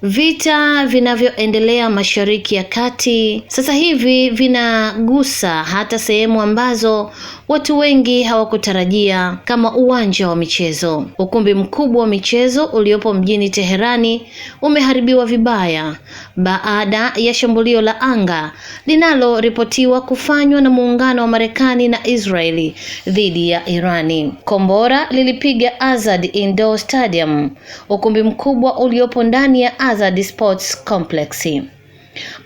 Vita vinavyoendelea Mashariki ya Kati sasa hivi vinagusa hata sehemu ambazo watu wengi hawakutarajia, kama uwanja wa michezo. Ukumbi mkubwa wa michezo uliopo mjini Teherani umeharibiwa vibaya baada ya shambulio la anga linaloripotiwa kufanywa na muungano wa Marekani na Israeli dhidi ya Irani. Kombora lilipiga Azad Indoor Stadium, ukumbi mkubwa uliopo ndani ya Azad Sports Complex.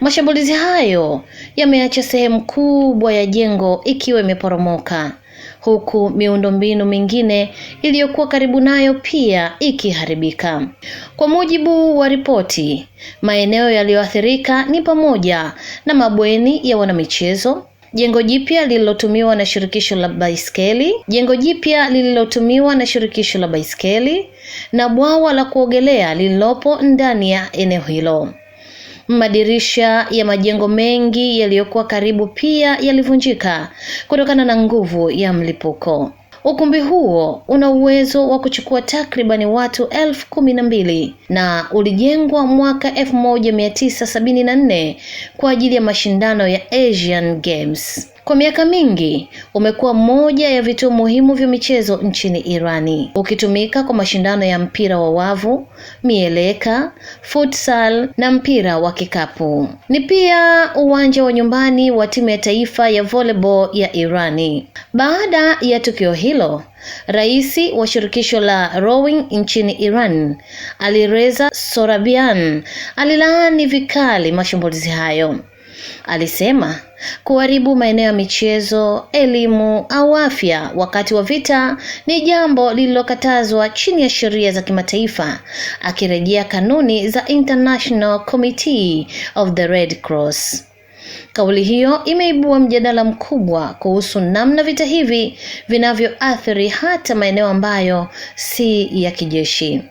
Mashambulizi hayo yameacha sehemu kubwa ya jengo ikiwa imeporomoka, huku miundombinu mingine iliyokuwa karibu nayo pia ikiharibika. Kwa mujibu wa ripoti, maeneo yaliyoathirika ni pamoja na mabweni ya wanamichezo, jengo jipya lililotumiwa na shirikisho la baiskeli, na bwawa la kuogelea lililopo ndani ya eneo hilo. Madirisha ya majengo mengi yaliyokuwa karibu pia yalivunjika kutokana na nguvu ya mlipuko. Ukumbi huo una uwezo wa kuchukua takribani watu 12,000 na ulijengwa mwaka 1974 kwa ajili ya mashindano ya Asian Games. Kwa miaka mingi umekuwa moja ya vituo muhimu vya michezo nchini Irani, ukitumika kwa mashindano ya mpira wa wavu, mieleka, futsal na mpira wa kikapu. Ni pia uwanja wa nyumbani wa timu ya taifa ya volleyball ya Irani. Baada ya tukio hilo, Rais wa shirikisho la rowing nchini Iran, Alireza Sorabian, alilaani vikali mashambulizi hayo. Alisema kuharibu maeneo ya michezo, elimu au afya wakati wa vita ni jambo lililokatazwa chini ya sheria za kimataifa, akirejea kanuni za International Committee of the Red Cross. Kauli hiyo imeibua mjadala mkubwa kuhusu namna vita hivi vinavyoathiri hata maeneo ambayo si ya kijeshi.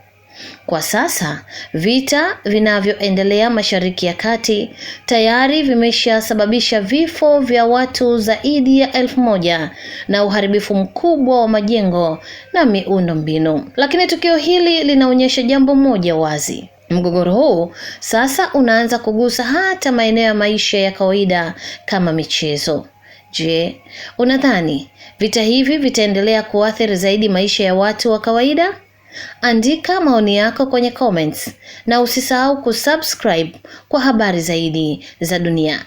Kwa sasa, vita vinavyoendelea Mashariki ya Kati tayari vimeshasababisha vifo vya watu zaidi ya 1,000 na uharibifu mkubwa wa majengo na miundombinu. Lakini tukio hili linaonyesha jambo moja wazi. Mgogoro huu sasa unaanza kugusa hata maeneo ya maisha ya kawaida kama michezo. Je, unadhani vita hivi vitaendelea kuathiri zaidi maisha ya watu wa kawaida? Andika maoni yako kwenye comments na usisahau kusubscribe kwa habari zaidi za dunia.